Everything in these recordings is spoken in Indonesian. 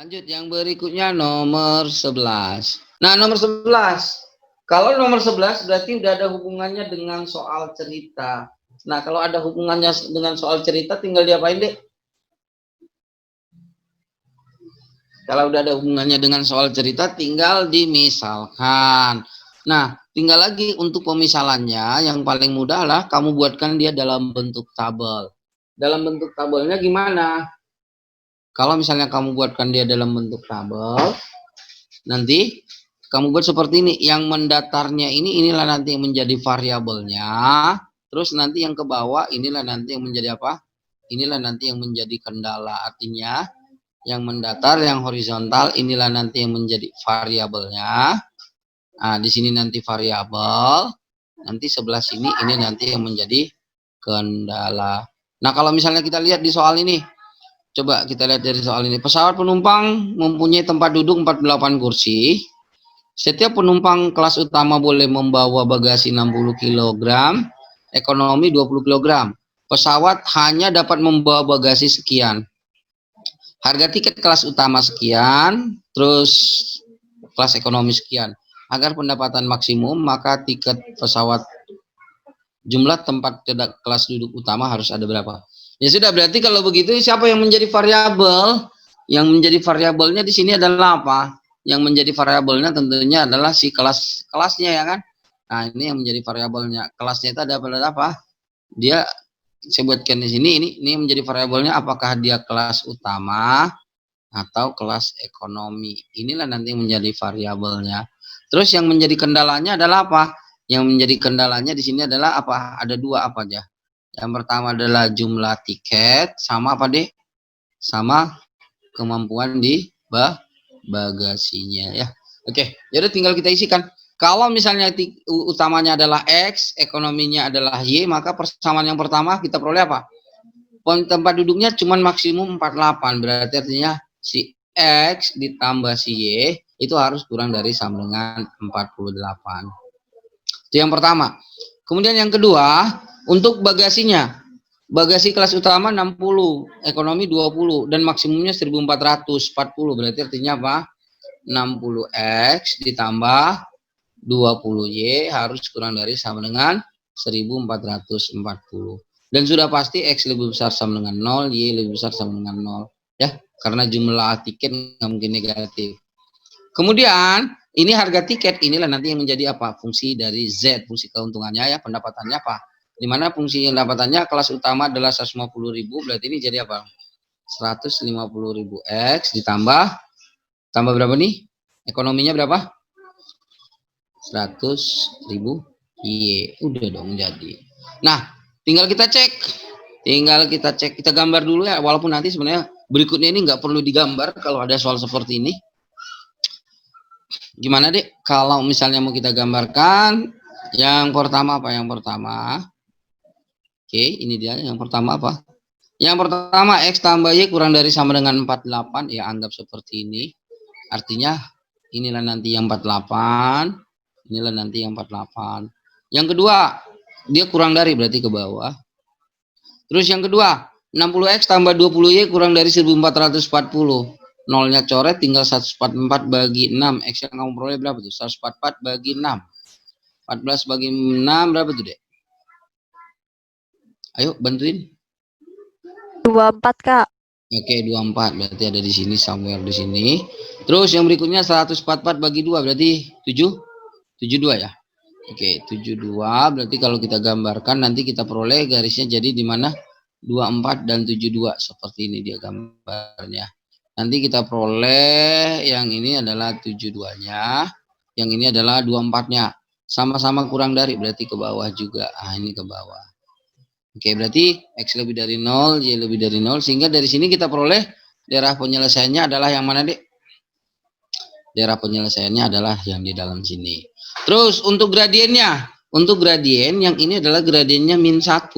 Lanjut yang berikutnya nomor 11. Nah, nomor 11. Kalau nomor 11 berarti udah ada hubungannya dengan soal cerita. Nah, kalau ada hubungannya dengan soal cerita tinggal diapain, Dek? Kalau udah ada hubungannya dengan soal cerita tinggal dimisalkan. Nah, tinggal lagi untuk pemisalannya yang paling mudah lah kamu buatkan dia dalam bentuk tabel. Dalam bentuk tabelnya gimana? Kalau misalnya kamu buatkan dia dalam bentuk tabel, nanti kamu buat seperti ini. Yang mendatarnya inilah nanti yang menjadi variabelnya. Terus nanti yang ke bawah inilah nanti yang menjadi apa? Inilah nanti yang menjadi kendala. Artinya yang mendatar, yang horizontal inilah nanti yang menjadi variabelnya. Nah, di sini nanti variabel. Nanti sebelah sini ini nanti yang menjadi kendala. Nah, kalau misalnya kita lihat di soal ini, coba kita lihat dari soal ini. Pesawat penumpang mempunyai tempat duduk 48 kursi. Setiap penumpang kelas utama boleh membawa bagasi 60 kg, ekonomi 20 kg. Pesawat hanya dapat membawa bagasi sekian. Harga tiket kelas utama sekian, terus kelas ekonomi sekian. Agar pendapatan maksimum, maka tiket pesawat jumlah tempat kelas duduk utama harus ada berapa? Ya sudah, berarti kalau begitu siapa yang menjadi variabel? Yang menjadi variabelnya di sini adalah apa? Yang menjadi variabelnya tentunya adalah si kelasnya ya kan? Nah, ini yang menjadi variabelnya. Kelasnya itu ada apa? Dia saya buatkan di sini ini menjadi variabelnya apakah dia kelas utama atau kelas ekonomi. Inilah nanti yang menjadi variabelnya. Terus yang menjadi kendalanya adalah apa? Yang menjadi kendalanya di sini adalah apa? Ada dua apa aja. Yang pertama adalah jumlah tiket sama apa deh? Sama kemampuan di bagasinya ya. Oke, jadi tinggal kita isikan. Kalau misalnya utamanya adalah X, ekonominya adalah Y, maka persamaan yang pertama kita peroleh apa? Tempat duduknya cuma maksimum 48, berarti artinya si X ditambah si Y itu harus kurang dari sama dengan 48. Itu yang pertama. Kemudian yang kedua, untuk bagasinya. Bagasi kelas utama 60, ekonomi 20 dan maksimumnya 1440. Berarti artinya apa? 60X ditambah 20Y harus kurang dari sama dengan 1440. Dan sudah pasti X lebih besar sama dengan 0, Y lebih besar sama dengan 0. Ya, karena jumlah tiket nggak mungkin negatif. Kemudian, ini harga tiket, inilah nanti yang menjadi apa? Fungsi dari Z, fungsi keuntungannya ya, pendapatannya apa? Dimana fungsi pendapatannya kelas utama adalah 150.000, berarti ini jadi apa? 150.000 X tambah berapa nih? Ekonominya berapa? 100.000 Y. Udah dong jadi. Nah, tinggal kita cek. Kita gambar dulu ya, walaupun nanti sebenarnya berikutnya ini nggak perlu digambar kalau ada soal seperti ini. Gimana dek? Kalau misalnya mau kita gambarkan, yang pertama apa? Yang pertama, oke, ini dia. Yang pertama apa? Yang pertama X tambah Y kurang dari sama dengan 48. Ya anggap seperti ini. Artinya inilah nanti yang 48. Inilah nanti yang 48. Yang kedua, dia kurang dari berarti ke bawah. Terus yang kedua, 60X tambah 20Y kurang dari 1440. Nolnya coret tinggal 144 bagi 6. X yang kamu peroleh berapa tuh? 144 bagi 6. 14 bagi 6 berapa tuh, Dek? Ayo bantuin. 24, Kak. Oke, 24 berarti ada di sini, somewhere di sini. Terus yang berikutnya 144 bagi 2 berarti 72 ya. Oke, 72 berarti kalau kita gambarkan nanti kita peroleh garisnya jadi di mana 24 dan 72 seperti ini dia gambarnya. Nanti kita peroleh yang ini adalah 72-nya, yang ini adalah 24-nya. Sama-sama kurang dari berarti ke bawah juga. Ah, ini ke bawah. Oke, berarti X lebih dari 0, Y lebih dari 0 sehingga dari sini kita peroleh daerah penyelesaiannya adalah yang mana, Dek? Daerah penyelesaiannya adalah yang di dalam sini. Terus untuk gradiennya, untuk gradien yang ini adalah gradiennya -1.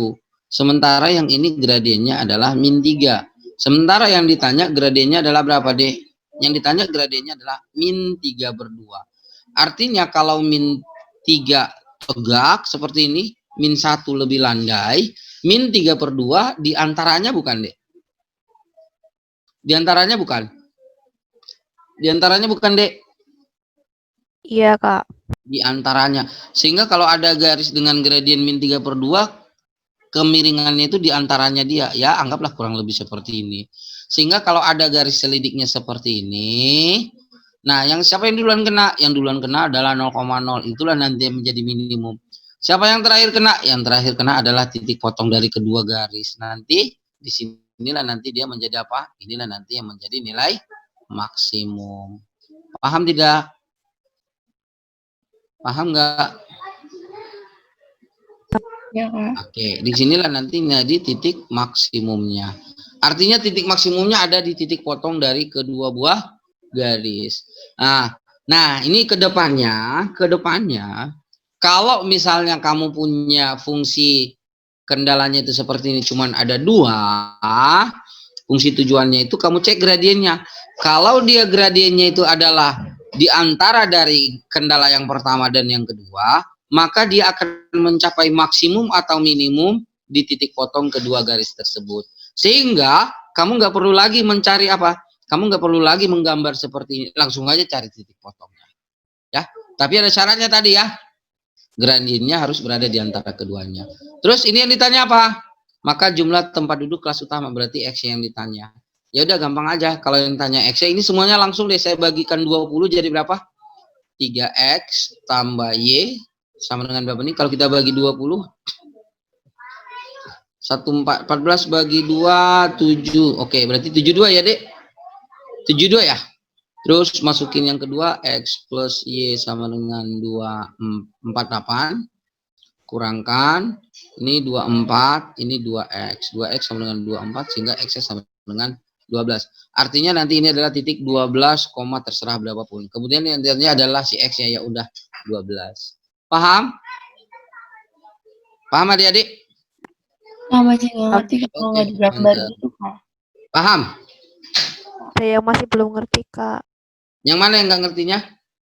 Sementara yang ini gradiennya adalah -3. Sementara yang ditanya gradiennya adalah berapa, Dek? Yang ditanya gradiennya adalah -3/2. Artinya kalau -3 tegak seperti ini, -1 lebih landai, -3/2 diantaranya bukan, Dek? Diantaranya bukan? Di antaranya bukan, Dek? Iya, Kak. Di antaranya. Sehingga kalau ada garis dengan gradien min 3/2, kemiringannya itu di antaranya dia. Ya, anggaplah kurang lebih seperti ini. Sehingga kalau ada garis selidiknya seperti ini, nah yang siapa yang duluan kena? Yang duluan kena adalah 0,0. Itulah nanti yang menjadi minimum. Siapa yang terakhir kena? Yang terakhir kena adalah titik potong dari kedua garis. Nanti di sinilah nanti dia menjadi apa? Inilah nanti yang menjadi nilai maksimum. Paham tidak? Paham nggak? Ya, Kak. Oke, di sinilah nanti di titik maksimumnya. Artinya titik maksimumnya ada di titik potong dari kedua buah garis. Nah ini kedepannya, kalau misalnya kamu punya fungsi kendalanya itu seperti ini, cuman ada 2, fungsi tujuannya itu kamu cek gradiennya. Kalau dia gradiennya itu adalah di antara dari kendala yang pertama dan yang kedua, maka dia akan mencapai maksimum atau minimum di titik potong kedua garis tersebut. Sehingga kamu nggak perlu lagi mencari apa? Kamu nggak perlu lagi menggambar seperti ini. Langsung aja cari titik potongnya. Ya, tapi ada syaratnya tadi ya. Gradiennya harus berada di antara keduanya. Terus ini yang ditanya apa? Maka jumlah tempat duduk kelas utama, berarti X yang ditanya. Ya udah gampang aja. Kalau yang tanya X, ini semuanya langsung deh saya bagikan 20 jadi berapa? 3X tambah Y sama dengan berapa nih? Kalau kita bagi 20, 14 bagi 2, 7. Oke, berarti 72 ya, Dek? 72 ya? Terus masukin yang kedua, X plus Y sama dengan 248. Kurangkan, ini 24, ini 2X. 2X sama dengan 24, sehingga X sama dengan 12. Artinya nanti ini adalah titik 12, terserah berapapun. Kemudian yang nantinya adalah si X-nya, ya udah 12. Paham? Paham adik-adik? Masih nggak ngerti kalau nggak digambar gitu, Kak. Paham? Saya masih belum ngerti, Kak. Yang mana yang nggak ngertinya?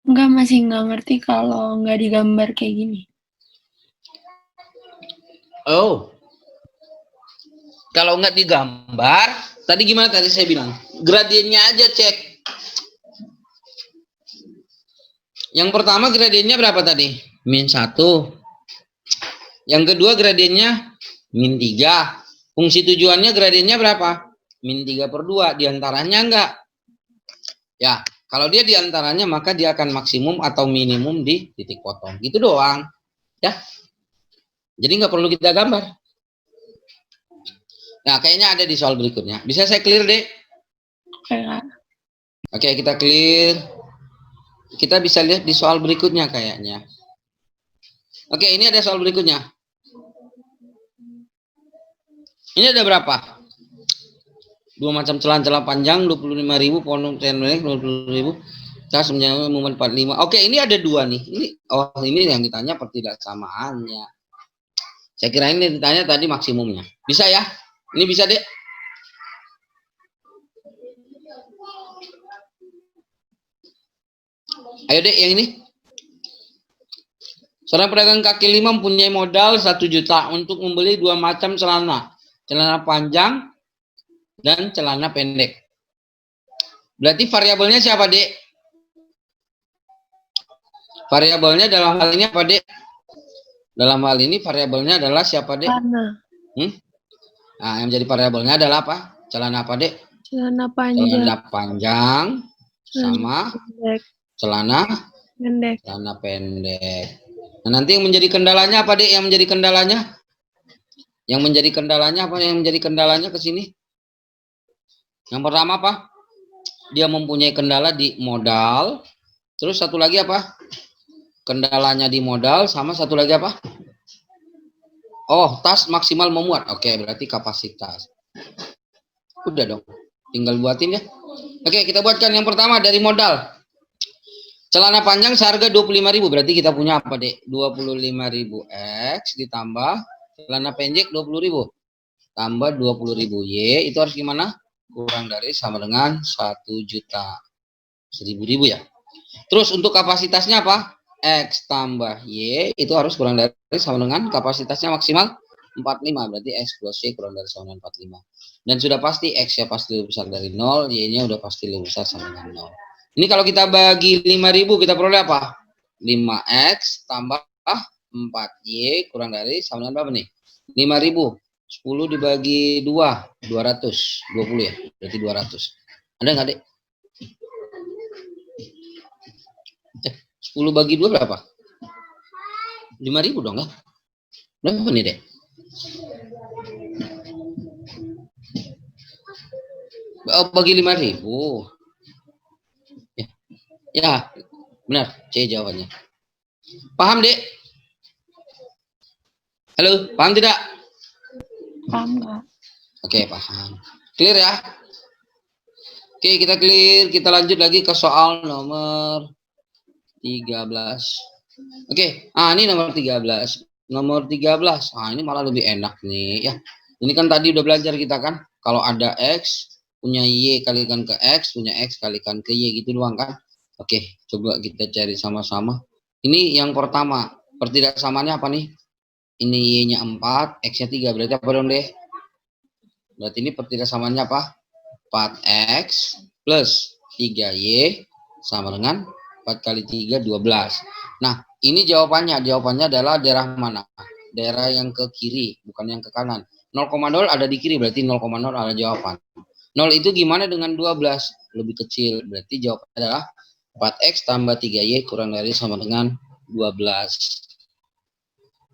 Enggak, masih nggak ngerti kalau nggak digambar kayak gini. Oh. Kalau nggak digambar, tadi gimana tadi saya bilang? Gradiennya aja cek. Yang pertama gradiennya berapa tadi? Min 1. Yang kedua gradiennya min 3. Fungsi tujuannya gradiennya berapa? Min 3/2. Di antaranya enggak? Ya, kalau dia di antaranya maka dia akan maksimum atau minimum di titik potong. Gitu doang. Ya. Jadi nggak perlu kita gambar. Nah, kayaknya ada di soal berikutnya. Bisa saya clear, Dek? Oke, Kak. Oke, kita clear. Kita bisa lihat di soal berikutnya kayaknya. Oke, ini ada soal berikutnya. Ini ada berapa? 2 macam celana panjang, 25.000, pondok pendek 20.000. Tas momen 45. Oke, ini ada 2 nih. Ini yang ditanya pertidaksamaannya. Saya kira ini ditanya tadi maksimumnya. Bisa ya? Ini bisa, Dek? Ayo, Dek, yang ini. Seorang pedagang kaki lima mempunyai modal 1 juta untuk membeli 2 macam celana. Celana panjang dan celana pendek. Berarti variabelnya siapa, Dek? Variabelnya dalam hal ini apa, Dek? Dalam hal ini variabelnya adalah siapa, Dek? Celana. Nah, yang menjadi variabelnya adalah apa? Celana apa, Dek? Celana panjang. Celana panjang sama pendek. celana Pendek. celana pendek. Nah, nanti yang menjadi kendalanya apa, Dek? Yang menjadi kendalanya? Yang menjadi kendalanya apa? Yang menjadi kendalanya ke sini? Yang pertama apa? Dia mempunyai kendala di modal. Terus satu lagi apa? Kendalanya di modal sama satu lagi apa? Oh, tas maksimal memuat. Oke, berarti kapasitas. Udah dong. Tinggal buatin ya. Oke, kita buatkan yang pertama dari modal. Celana panjang seharga 25.000. Berarti kita punya apa, Dek? 25.000 X ditambah celana pendek 20.000. Tambah 20.000 Y. Itu harus gimana? Kurang dari sama dengan 1 juta. 1.000 ya. Terus untuk kapasitasnya apa? X tambah Y itu harus kurang dari sama dengan kapasitasnya maksimal 45. Berarti X plus Y kurang dari sama dengan 45. Dan sudah pasti X-nya pasti lebih besar dari 0, Y-nya udah pasti lebih besar sama dengan 0. Ini kalau kita bagi 5.000 kita peroleh apa? 5x tambah 4y kurang dari sama dengan berapa nih? 5.000. 10 dibagi 2, 220 ya. Berarti 200. Ada nggak, Dek? 10 bagi 2 berapa? 5.000 dong, ya? Berapa nih, Dek? Oh, bagi 5.000. Ya, benar. C jawabannya. Paham, Dek? Halo, paham tidak? Paham nggak? Oke, paham. Clear ya? Oke, kita clear. Kita lanjut lagi ke soal nomor 13. Oke, ini nomor 13. Nomor 13. Ini malah lebih enak nih ya. Ini kan tadi udah belajar kita kan. Kalau ada X, punya Y kalikan ke X, punya X kalikan ke Y gitu doang kan. Oke, coba kita cari sama-sama. Ini yang pertama. Pertidaksamaannya apa nih? Ini Y-nya 4, X-nya 3. Berarti apa dong deh? Berarti ini pertidaksamaannya apa? 4x plus 3y sama dengan 4 kali 3, 12. Nah, ini jawabannya. Jawabannya adalah daerah mana? Daerah yang ke kiri, bukan yang ke kanan. 0,0 ada di kiri, berarti 0,0 ada jawaban. 0 itu gimana dengan 12? Lebih kecil, berarti jawabannya adalah 4x tambah 3y kurang dari sama dengan 12.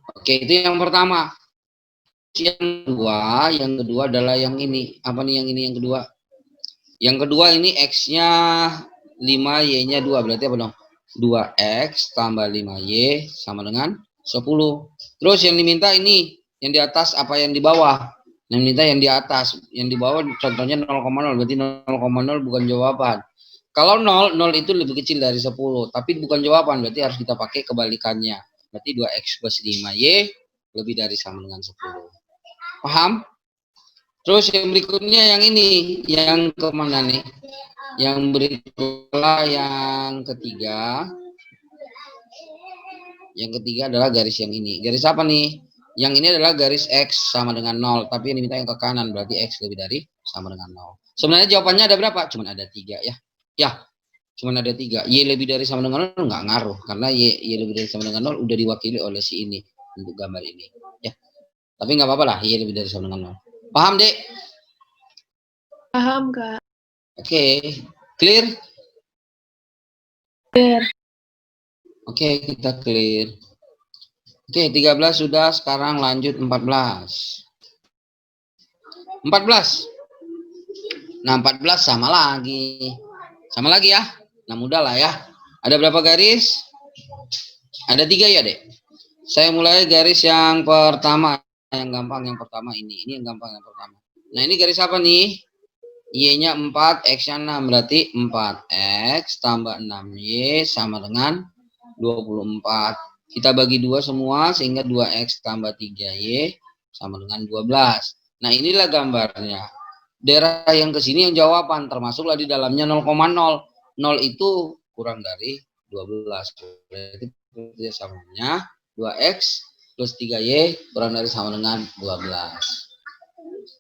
Oke, itu yang pertama. Yang kedua adalah yang ini. Apa nih yang ini yang kedua? Yang kedua ini X-nya 5, Y-nya 2. Berarti apa dong? 2X tambah 5Y sama dengan 10. Terus yang diminta ini, yang di atas apa yang di bawah? Yang diminta yang di atas. Yang di bawah contohnya 0,0. Berarti 0,0 bukan jawaban. Kalau 0, 0 itu lebih kecil dari 10. Tapi bukan jawaban. Berarti harus kita pakai kebalikannya. Berarti 2X plus 5Y lebih dari sama dengan 10. Paham? Terus yang berikutnya yang ini, yang kemana nih? Yang berikutnya yang ketiga. Yang ketiga adalah garis yang ini. Garis apa nih? Yang ini adalah garis X sama dengan 0. Tapi yang diminta yang ke kanan, berarti X lebih dari sama dengan 0. Sebenarnya jawabannya ada berapa? Cuma ada 3 ya. Ya, cuma ada 3. Y lebih dari sama dengan 0 nggak ngaruh. Karena Y lebih dari sama dengan 0 udah diwakili oleh si ini. Untuk gambar ini. Ya. Tapi nggak apa-apa lah, Y lebih dari sama dengan 0. Paham, Dek? Paham Kak? Oke. Clear? Clear. Oke, kita clear. Oke, 13 sudah, sekarang lanjut 14. 14. Nah, 14 sama lagi. Sama lagi ya. Nah, mudah lah ya. Ada berapa garis? Ada 3 ya, Dek? Saya mulai garis yang pertama. Yang gampang yang pertama ini. Ini yang gampang yang pertama. Nah, ini garis apa nih? Y-nya 4, X-nya 6. Berarti 4X tambah 6Y sama dengan 24. Kita bagi 2 semua sehingga 2X tambah 3Y sama dengan 12. Nah, inilah gambarnya. Daerah yang ke sini yang jawaban, termasuklah di dalamnya 0,0. 0 itu kurang dari 12. Berarti samanya 2X plus 3Y kurang dari sama dengan 12.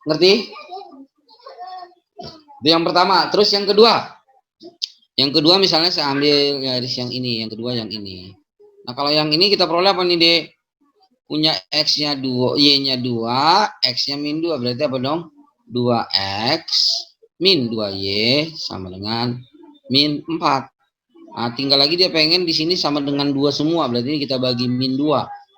Ngerti? Itu yang pertama. Terus yang kedua. Yang kedua misalnya saya ambil garis yang ini. Yang kedua yang ini. Nah, kalau yang ini kita peroleh apa nih, Dek? Punya X-nya 2, Y-nya 2, X-nya min 2. Berarti apa dong? 2X min 2Y sama dengan min 4. Nah, tinggal lagi dia pengen di sini sama dengan 2 semua. Berarti ini kita bagi min 2.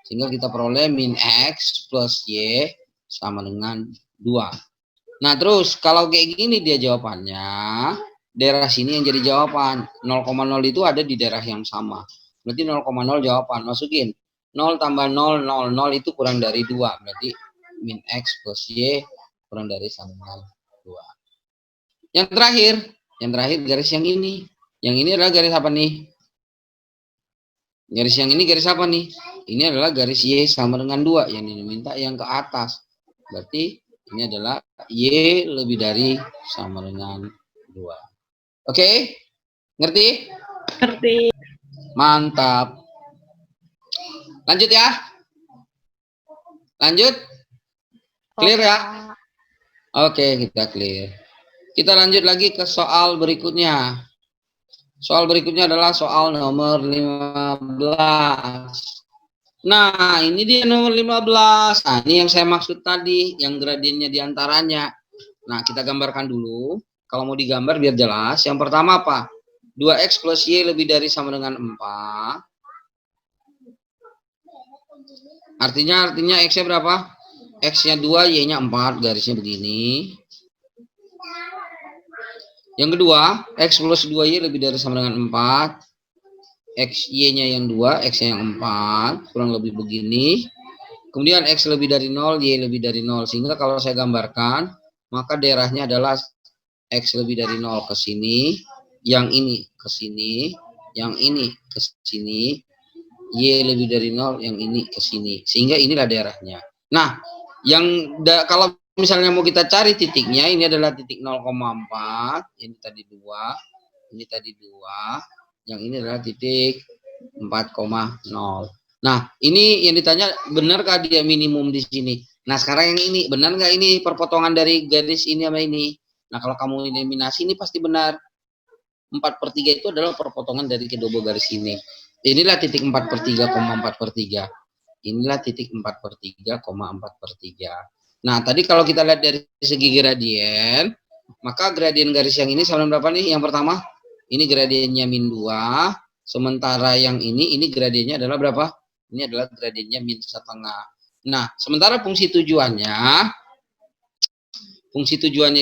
Sehingga kita peroleh min X plus Y sama dengan 2. Nah, terus kalau kayak gini dia jawabannya, daerah sini yang jadi jawaban. 0,0 itu ada di daerah yang sama. Berarti 0,0 jawaban. Masukin 0 tambah 0, 0, 0 itu kurang dari 2. Berarti min X plus Y kurang dari sama dengan 2. Yang terakhir garis yang ini. Yang ini adalah garis apa nih? Garis yang ini garis apa nih? Ini adalah garis Y sama dengan 2. Yang diminta yang ke atas. Berarti ini adalah Y lebih dari sama dengan 2. Oke? Ngerti? Ngerti. Mantap. Lanjut ya. Lanjut. Clear ya? Oke, kita clear. Kita lanjut lagi ke soal berikutnya. Soal berikutnya adalah soal nomor 15. Nah, ini dia nomor 15. Nah, ini yang saya maksud tadi, yang gradiennya diantaranya. Nah, kita gambarkan dulu. Kalau mau digambar biar jelas. Yang pertama apa? 2x plus y lebih dari sama dengan 4. Artinya x-nya berapa? X-nya 2, y-nya 4. Garisnya begini. Yang kedua, x plus 2y lebih dari sama dengan 4. X, y-nya yang 2, x-nya yang 4. Kurang lebih begini. Kemudian x lebih dari 0, y lebih dari 0. Sehingga kalau saya gambarkan, maka daerahnya adalah x lebih dari 0 ke sini, yang ini ke sini, yang ini ke sini, y lebih dari 0, yang ini ke sini. Sehingga inilah daerahnya. Nah, kalau misalnya mau kita cari titiknya, ini adalah titik 0,4, ini tadi 2, ini tadi 2, yang ini adalah titik 4,0. Nah, ini yang ditanya, benarkah dia minimum di sini? Nah, sekarang yang ini, benar nggak ini perpotongan dari garis ini sama ini? Nah, kalau kamu eliminasi, ini pasti benar. 4/3 itu adalah perpotongan dari kedua garis ini. Inilah titik 4/3,4/3. Inilah titik 4/3,4/3. Nah, tadi kalau kita lihat dari segi gradien, maka gradien garis yang ini sama berapa nih? Yang pertama, ini gradiennya -2. Sementara yang ini gradiennya adalah berapa? Ini adalah gradiennya -1/2. Nah, sementara fungsi tujuannya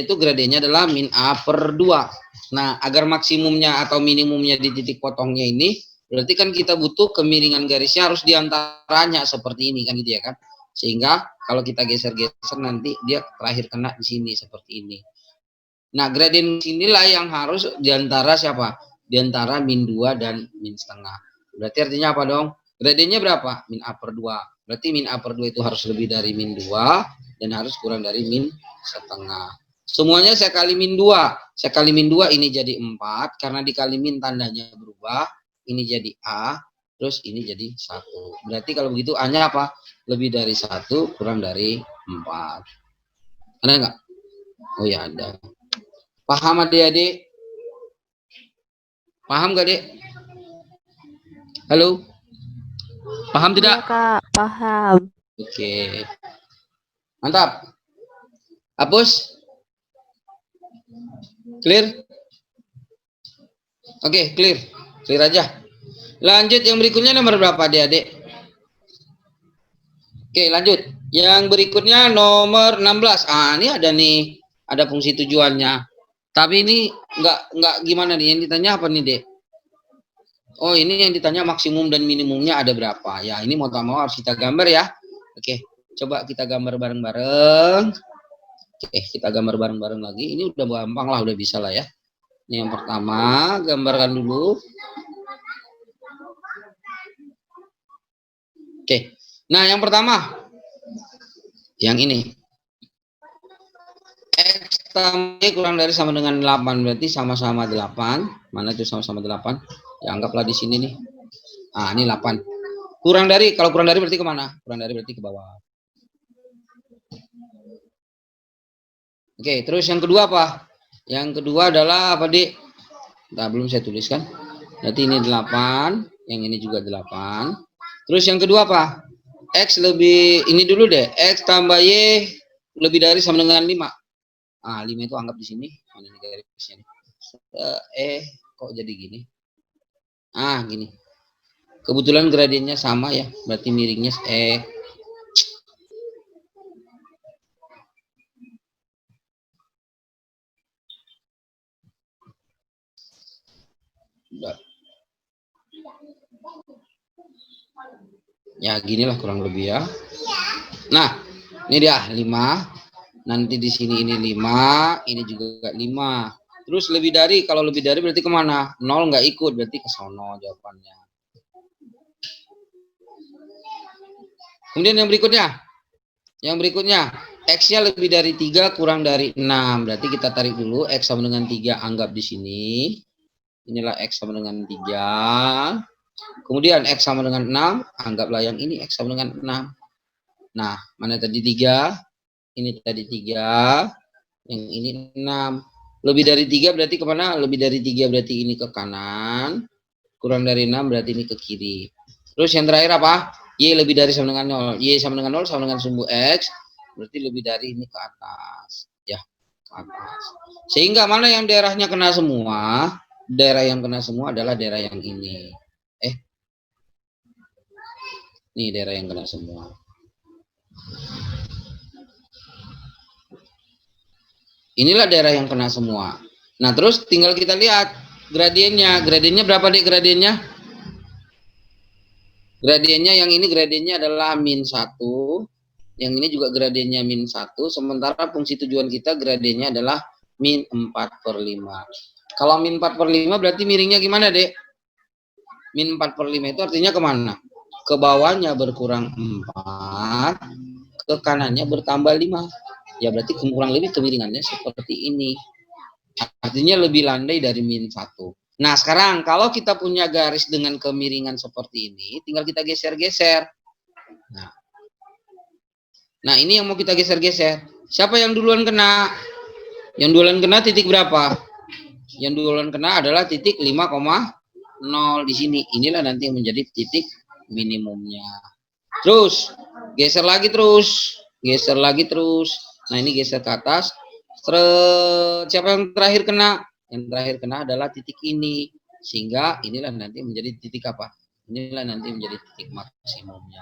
itu gradiennya adalah -a/2. Nah, agar maksimumnya atau minimumnya di titik potongnya ini, berarti kan kita butuh kemiringan garisnya harus diantaranya seperti ini kan gitu ya kan. Sehingga kalau kita geser-geser nanti dia terakhir kena di sini seperti ini. Nah, gradien inilah yang harus diantara siapa? Diantara -2 dan -1/2. Berarti artinya apa dong? Gradiennya berapa? -a/2. Berarti -a/2 itu harus lebih dari -2 dan harus kurang dari -1/2. Semuanya saya kali -2. Saya kali -2 ini jadi 4. Karena dikali min tandanya berubah. Ini jadi A. Terus ini jadi 1. Berarti kalau begitu A-nya apa? Lebih dari 1 kurang dari 4. Ada nggak? Oh ya ada. Paham adik-adik? Paham gak, Dek? Halo? Paham tidak? Iya, Kak. Paham. Oke. Mantap. Hapus? Clear? Oke, clear. Clear aja. Lanjut yang berikutnya nomor berapa, adik-adik? Oke, lanjut. Yang berikutnya nomor 16. Ah, ini ada nih. Ada fungsi tujuannya. Tapi ini enggak gimana nih? Yang ditanya apa nih, Dek? Oh, ini yang ditanya maksimum dan minimumnya ada berapa? Ya, ini mau tak mau harus kita gambar ya. Oke, coba kita gambar bareng-bareng. Oke, kita gambar bareng-bareng lagi. Ini udah gampang lah, udah bisa lah ya. Ini yang pertama, gambarkan dulu. Oke, nah yang pertama. Yang ini. X tambah Y kurang dari sama dengan 8. Berarti sama-sama 8. Mana itu sama-sama 8? Ya, anggaplah di sini nih. Ah, ini 8. Kurang dari, kalau kurang dari berarti kemana? Kurang dari berarti ke bawah. Oke, terus yang kedua apa? Yang kedua adalah apa, Dik? Nah, belum saya tuliskan. Berarti ini 8. Yang ini juga 8. Terus yang kedua apa? X lebih, ini dulu deh. X tambah Y lebih dari sama dengan 5. Ah, 5 itu anggap di sini. Mana ini garisnya nih? Kok jadi gini? Ah, gini. Kebetulan gradiennya sama ya. Berarti miringnya ya ginilah kurang lebih ya. Nah, ini dia 5. Nanti di sini ini 5, ini juga 5. Terus lebih dari, kalau lebih dari berarti kemana? 0 nggak ikut, berarti ke sono jawabannya. Kemudian yang berikutnya. Yang berikutnya, X-nya lebih dari 3 kurang dari 6. Berarti kita tarik dulu, X sama dengan 3 anggap di sini. Inilah X sama dengan 3. Kemudian X sama dengan 6, anggaplah yang ini X sama dengan 6. Nah, mana tadi 3? Ini tadi 3. Yang ini 6. Lebih dari 3 berarti kemana? Lebih dari 3 berarti ini ke kanan. Kurang dari 6 berarti ini ke kiri. Terus yang terakhir apa? Y lebih dari sama dengan 0. Y sama dengan 0 sama dengan sumbu X. Berarti lebih dari ini ke atas. Ya, ke atas. Sehingga mana yang daerahnya kena semua? Daerah yang kena semua adalah daerah yang ini. Ini daerah yang kena semua. Inilah daerah yang kena semua. Nah, terus tinggal kita lihat gradiennya. Gradiennya berapa, Dik, gradiennya? Gradiennya yang ini gradiennya adalah -1. Yang ini juga gradiennya -1. Sementara fungsi tujuan kita gradiennya adalah -4/5. Kalau -4/5 berarti miringnya gimana, Dek? -4/5 itu artinya kemana? Ke bawahnya berkurang 4, ke kanannya bertambah 5. Ya berarti kurang lebih kemiringannya seperti ini. Artinya lebih landai dari -1. Nah sekarang kalau kita punya garis dengan kemiringan seperti ini, tinggal kita geser-geser. Nah ini yang mau kita geser-geser. Siapa yang duluan kena? Yang duluan kena titik berapa? Yang duluan kena adalah titik 5,0 di sini. Inilah nanti yang menjadi titik minimumnya. Terus geser lagi terus, geser lagi terus. Nah ini geser ke atas. Siapa yang terakhir kena? Yang terakhir kena adalah titik ini. Sehingga inilah nanti menjadi titik apa? Inilah nanti menjadi titik maksimumnya.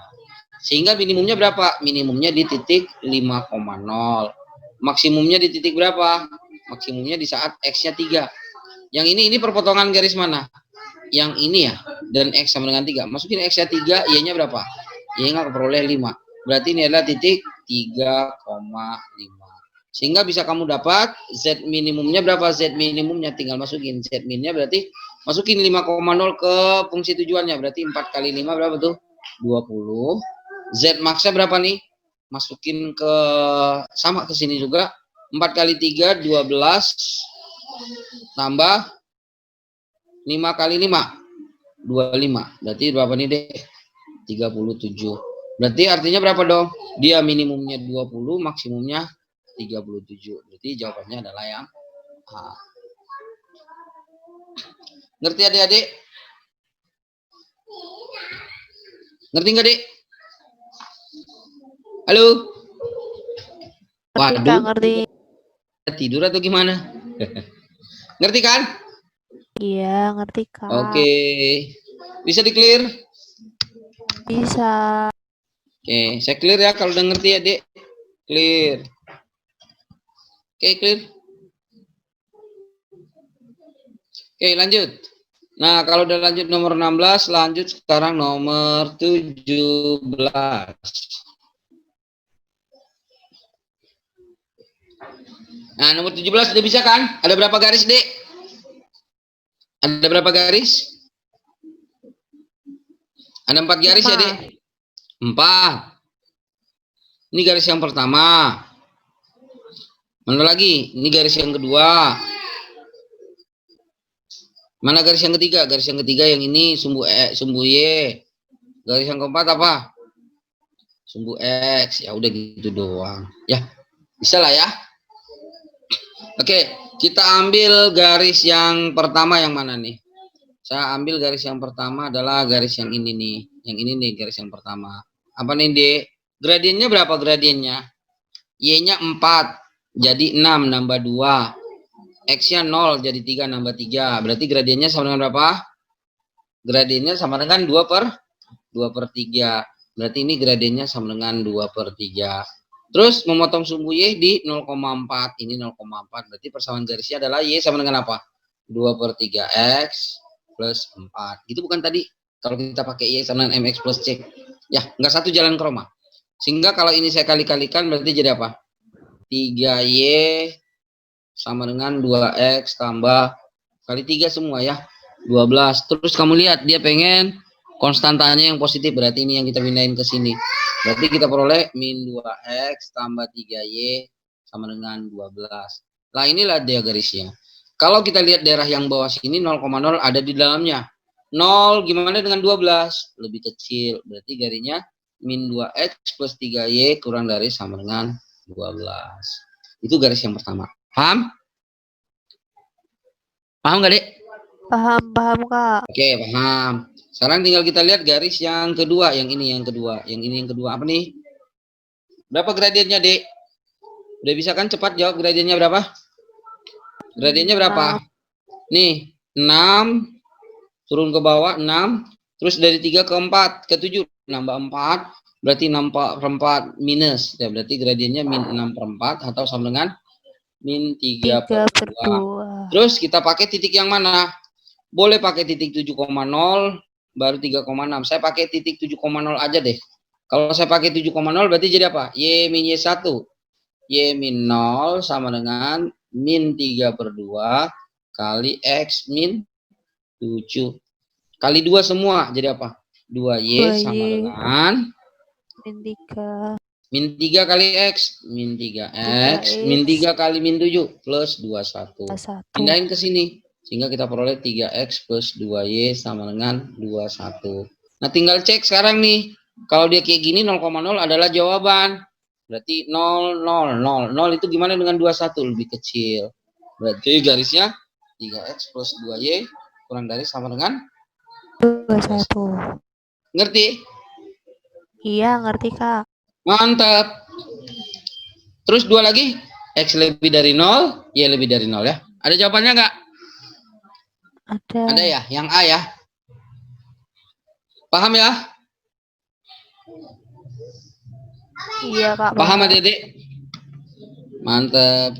Sehingga minimumnya berapa? Minimumnya di titik 5,0. Maksimumnya di titik berapa? Maksimumnya di saat X-nya 3. Yang ini perpotongan garis mana? Yang ini ya. Dan X sama dengan 3. Masukin X-nya 3, Y-nya berapa? Y-nya peroleh 5. Berarti ini adalah titik 3,5. Sehingga bisa kamu dapat Z minimumnya berapa? Z minimumnya tinggal masukin. Z minnya berarti masukin 5,0 ke fungsi tujuannya. Berarti 4 kali 5 berapa tuh? 20. Z max-nya berapa nih? Masukin ke sama ke sini juga. 4 kali 3 12 tambah 5 kali 5 25. Berarti berapa nih, Dek? 37. Berarti artinya berapa dong? Dia minimumnya 20, maksimumnya 37. Berarti jawabannya adalah yang A. Ngerti adik-adik? Ngerti nggak, Dek? Halo? Ngerti, Kak, Waduh. ngerti. Tidur atau gimana? Ngerti kan? Iya, ngerti, Kak. Oke. Bisa di-clear? Bisa. Oke, saya clear ya kalau udah ngerti ya, Dek. Clear. Oke, clear. Oke, lanjut. Nah, kalau udah lanjut nomor 16, lanjut sekarang nomor 17. Nah, nomor 17 udah bisa kan? Ada berapa garis, Dek? Ada berapa garis? Ada 4 garis 5. Ya, Dek? 4. Ini garis yang pertama. Mana lagi? Ini garis yang kedua. Mana garis yang ketiga? Garis yang ketiga yang ini sumbu sumbu Y. Garis yang keempat apa? Sumbu X. Ya udah gitu doang. Ya, bisa lah ya. Oke, kita ambil garis yang pertama yang mana nih? Saya ambil garis yang pertama adalah garis yang ini nih. Yang ini nih garis yang pertama. Apa nih, Dek? Gradiennya berapa gradiennya? Y-nya 4. Jadi 6 nambah 2. X-nya 0 jadi 3 nambah 3. Berarti gradiennya sama dengan berapa? Gradiennya sama dengan 2/3. Berarti ini gradiennya sama dengan 2/3. Terus memotong sumbu Y di 0,4. Ini 0,4. Berarti persamaan garisnya adalah Y sama dengan apa? 2/3 X plus 4. Itu bukan tadi? Kalau kita pakai Y sama dengan MX plus C. Ya, nggak satu jalan kroma. Sehingga kalau ini saya kali-kalikan berarti jadi apa? 3Y sama dengan 2X tambah kali 3 semua ya. 12. Terus kamu lihat dia pengen konstantanya yang positif. Berarti ini yang kita pindahin ke sini. Berarti kita peroleh min 2X tambah 3Y sama dengan 12. Nah inilah dia garisnya. Kalau kita lihat daerah yang bawah sini 0,0 ada di dalamnya. 0 gimana dengan 12? Lebih kecil. Berarti garisnya min 2X plus 3Y kurang dari sama dengan 12. Itu garis yang pertama. Paham? Paham nggak, Dek? Paham, paham, Kak. Oke, paham. Sekarang tinggal kita lihat garis yang kedua, yang ini yang kedua. Yang ini yang kedua apa nih? Berapa gradiennya, Dek? Udah bisa kan cepat jawab gradiennya berapa? Gradiennya berapa? 6. Nih, 6 turun ke bawah 6, terus dari 3 ke 4 ke 7 nambah 4, berarti 6 per 4 minus. Ya, berarti gradiennya min 6 per 4 atau sama dengan min 3 per 2. 3/2. Terus kita pakai titik yang mana? Boleh pakai titik 7,0 baru 3,6. Saya pakai titik 7,0 aja deh. Kalau saya pakai 7,0 berarti jadi apa? Y min Y1. Y min 0 sama dengan min 3/2 kali X min 7. Kali 2 semua jadi apa? 2Y sama dengan min 3. min 3 kali X. Min 3X. Min 3 kali min 7 plus 21. Pindahin ke sini. Sehingga kita peroleh 3X plus 2Y sama dengan 21. Nah tinggal cek sekarang nih. Kalau dia kayak gini 0,0 adalah jawaban. Berarti 0, 0, 0. 0 itu gimana dengan 21? Lebih kecil. Berarti garisnya 3X plus 2Y kurang dari sama dengan 21. Ngerti? Iya, ngerti, Kak. Mantap. Terus 2 lagi. X lebih dari 0, Y lebih dari 0 ya. Ada jawabannya nggak? Ada. Ada ya? Yang A ya? Paham ya? Iya, Kak. Paham Adik-adik? Mantap.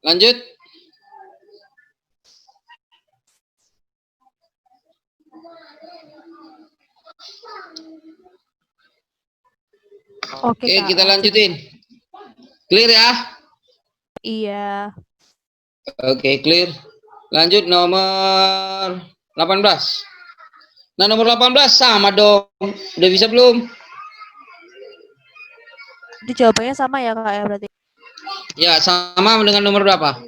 Lanjut. Oke, Kak, kita lanjutin. Clear ya? Iya. Oke, clear. Lanjut nomor 18. Nah, nomor 18 sama dong. Udah bisa belum? Itu jawabannya sama ya, Kak, ya berarti? Ya, sama dengan nomor berapa?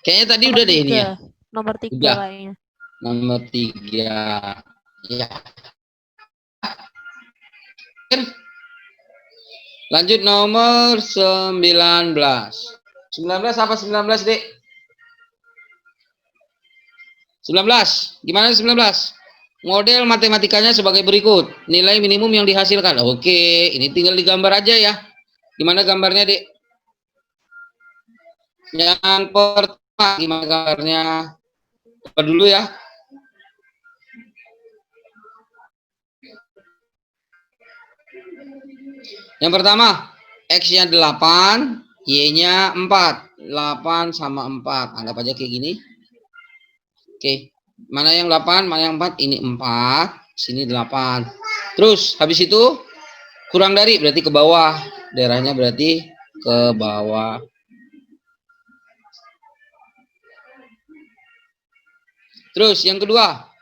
Kayaknya tadi Nomor udah deh 3. ini ya. Nomor 3 Udah. kayaknya. Nomor 3. Ya. Lanjut nomor 19. 19 apa 19, Dek? 19. Gimana 19? Model matematikanya sebagai berikut. Nilai minimum yang dihasilkan. Oke, ini tinggal digambar aja ya. Gimana gambarnya, Dek? Yang pertama gimana gambarnya? Coba dulu ya. Yang pertama, X-nya 8, Y-nya 4. 8 sama 4. Anggap aja kayak gini. Oke. Mana yang 8, mana yang 4? Ini 4, sini 8. Terus, habis itu kurang dari, berarti ke bawah. Daerahnya berarti ke bawah. Terus, yang kedua.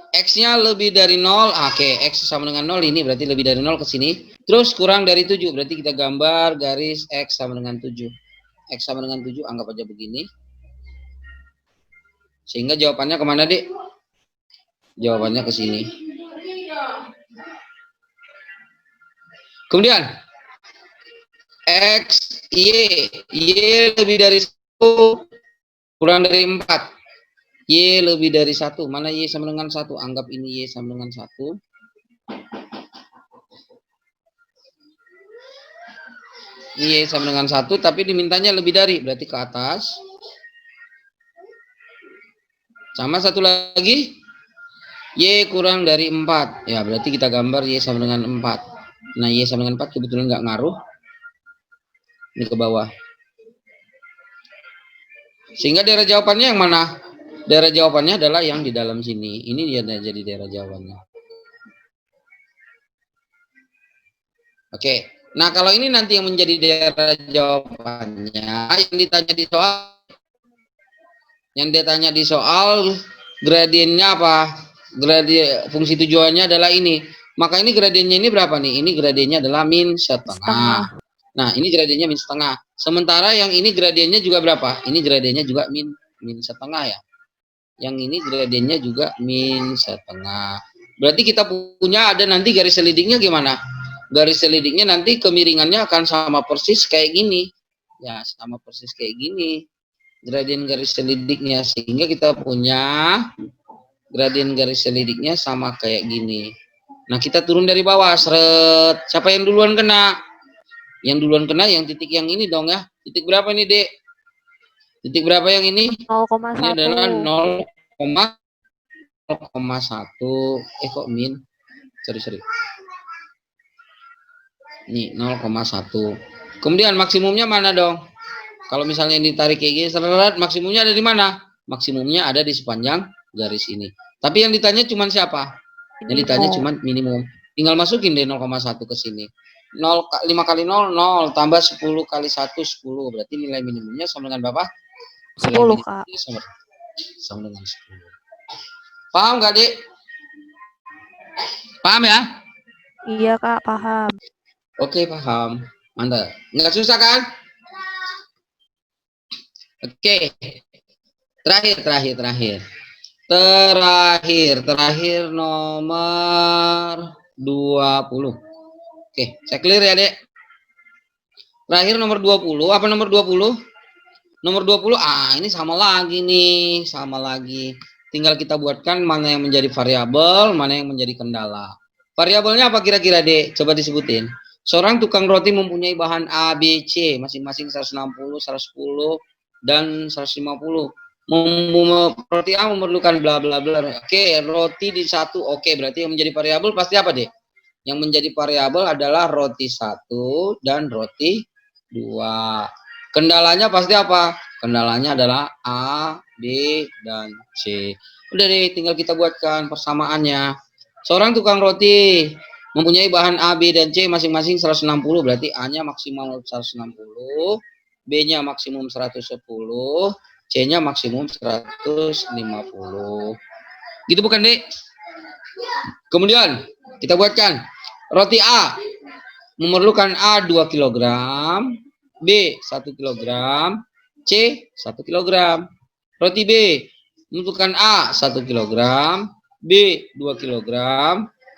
X-nya lebih dari 0. Oke, X sama dengan 0 ini berarti lebih dari 0 ke sini. Terus kurang dari 7. Berarti kita gambar garis X sama dengan 7. X sama dengan 7 anggap aja begini. Sehingga jawabannya kemana, Dek? Jawabannya ke sini. Kemudian X, Y lebih dari 1 kurang dari 4. Y lebih dari 1. Mana Y sama dengan 1? Anggap ini Y sama dengan 1. Ini Y sama dengan 1, tapi dimintanya lebih dari. Berarti ke atas. Sama satu lagi. Y kurang dari 4. Ya, berarti kita gambar Y sama dengan 4. Nah, Y sama dengan 4 kebetulan nggak ngaruh. Ini ke bawah. Sehingga daerah jawabannya yang mana? Daerah jawabannya adalah yang di dalam sini. Ini dia jadi daerah jawabannya. Oke. Nah, kalau ini nanti yang menjadi daerah jawabannya, yang ditanya di soal gradiennya apa? Gradien fungsi tujuannya adalah ini. Maka ini gradiennya ini berapa nih? Ini gradiennya adalah min setengah. Nah, ini gradiennya min setengah. Sementara yang ini gradiennya juga berapa? Ini gradiennya juga min setengah ya. Yang ini gradiennya juga min setengah. Berarti kita punya ada nanti garis selidiknya gimana? Garis selidiknya nanti kemiringannya akan sama persis kayak gini. Ya, sama persis kayak gini. Gradien garis selidiknya. Sehingga kita punya gradien garis selidiknya sama kayak gini. Nah, kita turun dari bawah. Seret. Siapa yang duluan kena? Yang duluan kena yang titik yang ini dong ya. Titik berapa ini, Dek? Titik berapa yang ini? 0,1. Ini adalah 0,1. Kok min? Sorry. Ini 0,1. Kemudian maksimumnya mana dong? Kalau misalnya ditarik kayak gini, seret, maksimumnya ada di mana? Maksimumnya ada di sepanjang garis ini. Tapi yang ditanya cuma siapa? Yang ditanya cuma minimum. Tinggal masukin deh 0,1 ke sini. 5 kali 0, 0. Tambah 10 kali 1, 10. Berarti nilai minimumnya sama dengan berapa? 10, Kak. Sama dengan 10. Paham gak, Dek? Paham ya? Iya, Kak, paham. Oke, paham. Mantap. Nggak susah kan? Oke. Terakhir nomor 20. Oke, saya clear ya, Dek. Terakhir nomor 20. Apa nomor 20? Nomor 20, ini sama lagi nih. Sama lagi. Tinggal kita buatkan mana yang menjadi variabel, mana yang menjadi kendala. Variabelnya apa kira-kira, Dek? Coba disebutin. Seorang tukang roti mempunyai bahan A, B, C, masing-masing 160, 110, dan 150. Roti A memerlukan bla bla bla. Oke, roti di 1. Oke, berarti yang menjadi variabel pasti apa, Dek? Yang menjadi variabel adalah roti 1 dan roti 2. Kendalanya pasti apa? Kendalanya adalah A, B, dan C. Udah deh, tinggal kita buatkan persamaannya. Seorang tukang roti mempunyai bahan A, B, dan C masing-masing 160. Berarti A-nya maksimal 160, B-nya maksimum 110, C-nya maksimum 150. Gitu bukan, Dek? Kemudian kita buatkan. Roti A memerlukan A 2 kg, B 1 kg, C 1 kg. Roti B memerlukan A 1 kg, B 2 kg,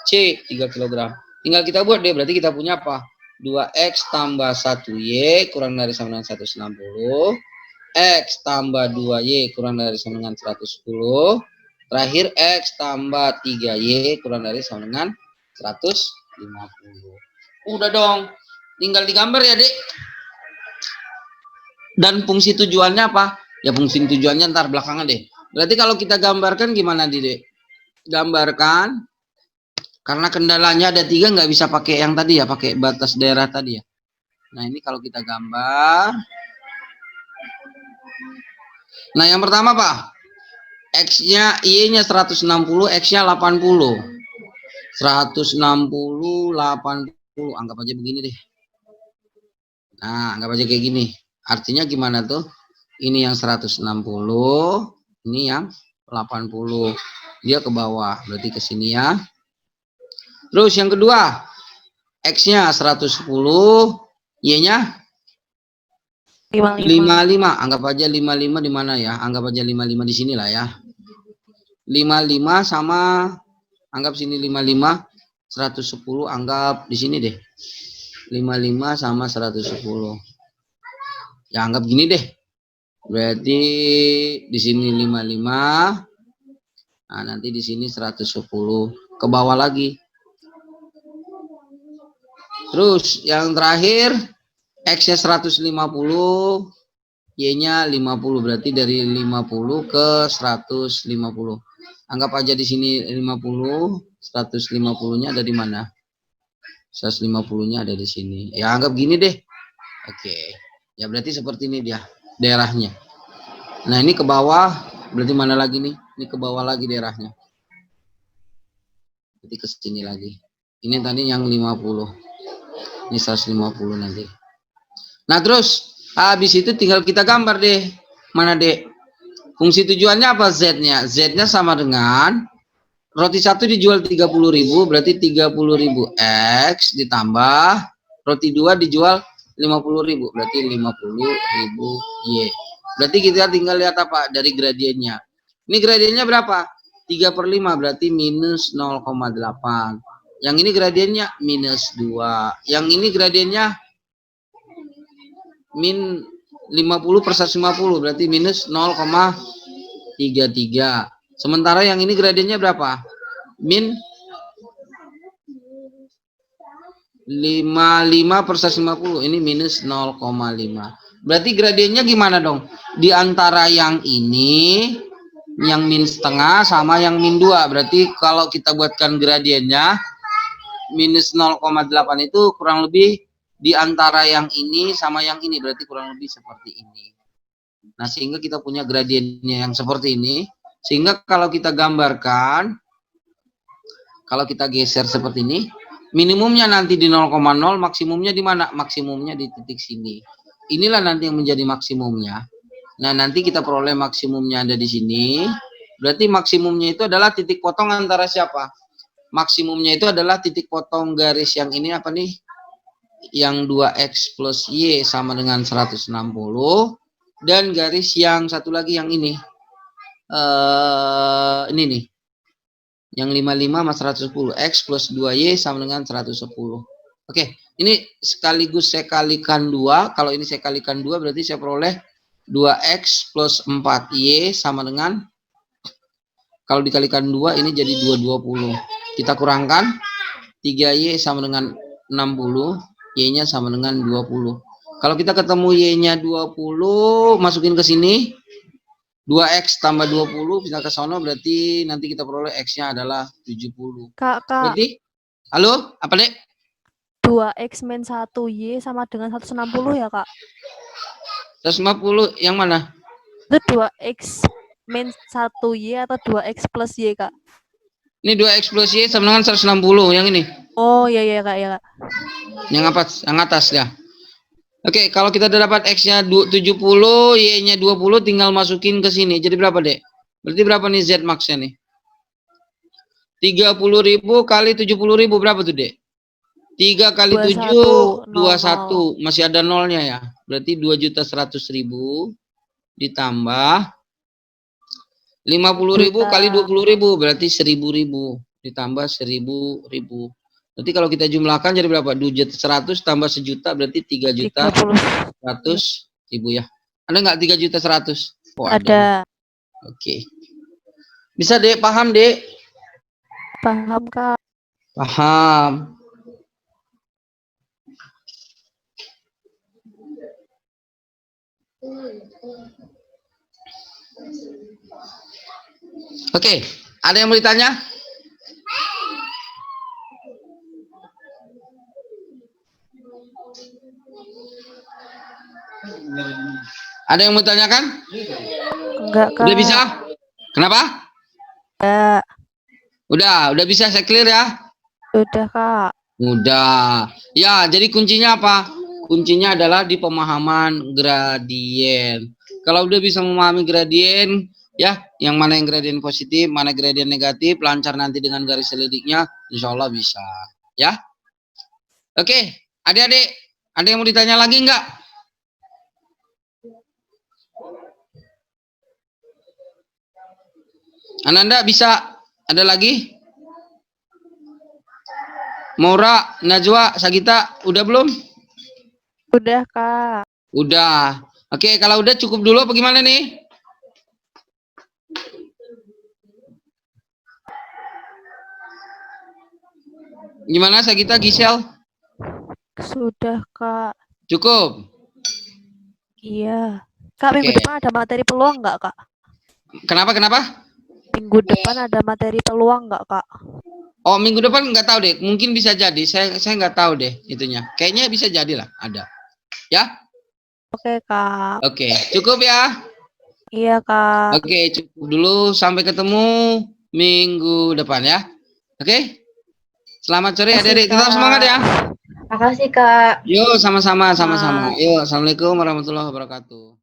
C 3 kg. Tinggal kita buat deh, berarti kita punya apa? 2X tambah 1Y kurang dari sama dengan 160. X tambah 2Y kurang dari sama dengan 110. Terakhir X tambah 3Y kurang dari sama dengan 150. Udah dong. Tinggal digambar ya, Dek. Dan fungsi tujuannya apa? Ya fungsi tujuannya ntar belakangan deh. Berarti kalau kita gambarkan gimana, Dek? Gambarkan. Karena kendalanya ada 3, nggak bisa pakai yang tadi ya, pakai batas daerah tadi ya. Nah, ini kalau kita gambar. Nah, yang pertama apa? X-nya, Y-nya 160, X-nya 80. 160, 80. Anggap aja begini deh. Nah, anggap aja kayak gini. Artinya gimana tuh? Ini yang 160, ini yang 80. Dia ke bawah, berarti ke sini ya. Terus yang kedua, X-nya 110, Y-nya 55. Anggap aja 55 di mana ya? Anggap aja 55 di sini lah ya. 55 sama, anggap sini 55, 110 anggap di sini deh. 55 sama 110. Ya anggap gini deh. Berarti di sini 55. Nah, nanti di sini 110. Ke bawah lagi. Terus yang terakhir X-nya 150, Y-nya 50. Berarti dari 50 ke 150. Anggap aja di sini 50, 150-nya ada di mana? 150-nya ada di sini. Ya anggap gini deh. Oke. Ya berarti seperti ini dia daerahnya. Nah, ini ke bawah, berarti mana lagi nih? Ini ke bawah lagi daerahnya. Berarti ke sini lagi. Ini tadi yang 50. Ini 150 nanti. Nah, terus habis itu tinggal kita gambar deh. Mana, Dek? Fungsi tujuannya apa Z-nya? Z-nya sama dengan roti 1 dijual 30.000, berarti 30.000 X ditambah roti 2 dijual 50.000, berarti 50.000 Y. Berarti kita tinggal lihat apa dari gradiennya. Ini gradiennya berapa? 3/5 berarti minus 0,8. Yang ini gradiennya minus 2. Yang ini gradiennya min 50 per 150 berarti minus 0,33. Sementara yang ini gradiennya berapa? Min 55 per 150, ini minus 0,5. Berarti gradiennya gimana dong? Di antara yang ini, yang min setengah sama yang min 2. Berarti kalau kita buatkan gradiennya, minus 0,8 itu kurang lebih di antara yang ini sama yang ini. Berarti kurang lebih seperti ini. Nah, sehingga kita punya gradiennya yang seperti ini. Sehingga kalau kita gambarkan, kalau kita geser seperti ini, minimumnya nanti di 0,0, maksimumnya di mana? Maksimumnya di titik sini. Inilah nanti yang menjadi maksimumnya. Nah, nanti kita peroleh maksimumnya ada di sini. Berarti maksimumnya itu adalah titik potong antara siapa? Maksimumnya itu adalah titik potong garis yang ini apa nih? Yang 2x plus y sama dengan 160. Dan garis yang satu lagi yang ini. Ini nih. Yang 55 sama 110. X plus 2y sama dengan 110. Oke, ini sekaligus saya kalikan 2. Kalau ini saya kalikan 2 berarti saya peroleh 2x plus 4y sama dengan, kalau dikalikan 2 ini jadi 220. Kita kurangkan 3y sama dengan 60, y-nya sama dengan 20. Kalau kita ketemu y-nya 20, masukin ke sini, 2x tambah 20 bisa ke sono, berarti nanti kita peroleh x-nya adalah 70. Kak, Berarti, halo, apa dek? 2x min 1y sama dengan 160 ya, Kak? 150 yang mana? Itu 2x min 1y atau 2x plus y, Kak? Ini 2x plus y sama dengan 160, yang ini. Oh, iya, Kak, ya, Kak. Yang apa? Yang atas ya. Oke, kalau kita udah dapat x-nya 70, y-nya 20, tinggal masukin ke sini. Jadi berapa, Dek? Berarti berapa nih z max-nya nih? 30.000 kali 70.000 berapa tuh, Dek? 3 kali 7 21, masih ada nolnya ya. Berarti 2.100.000 ditambah 50.000 kali 20.000 berarti 1.000 ditambah 1.000. Berarti kalau kita jumlahkan jadi berapa? 2.100 tambah 1.000.000 berarti 3.100.000 ya. Ada nggak 3.100.000? Oh, ada. Oke. Bisa, Dek? Paham, Dek? Paham, Kak. Paham. Oke, ada yang mau ditanya? Ada yang mau tanyakan? Enggak, Kak. Udah bisa? Kenapa? Enggak. Udah bisa, saya clear ya? Udah, Kak. Udah. Ya, jadi kuncinya apa? Kuncinya adalah di pemahaman gradien. Kalau udah bisa memahami gradien, ya, yang mana yang gradien positif, mana gradien negatif, lancar nanti dengan garis selidiknya, insya Allah bisa. Ya. Oke, adik-adik, ada yang mau ditanya lagi enggak? Ananda bisa? Ada lagi? Maura, Najwa, Sagita, udah belum? Udah, Kak. Udah. Oke, kalau udah cukup dulu apa gimana nih? Gimana Sagita, Gisel? Sudah, Kak. Cukup? Iya. Kak, minggu depan ada materi peluang nggak, Kak? Kenapa? Minggu depan ada materi peluang nggak, Kak? Oh, minggu depan nggak tahu deh. Mungkin bisa jadi. Saya nggak tahu deh itunya. Kayaknya bisa jadilah ada. Ya? Oke, Kak. Oke, cukup ya? Iya, Kak. Oke, cukup dulu. Sampai ketemu minggu depan ya. Oke? Selamat sore adik-adik. Tetap semangat ya. Makasih, Kak. Yuk, sama-sama. Yuk, assalamualaikum warahmatullahi wabarakatuh.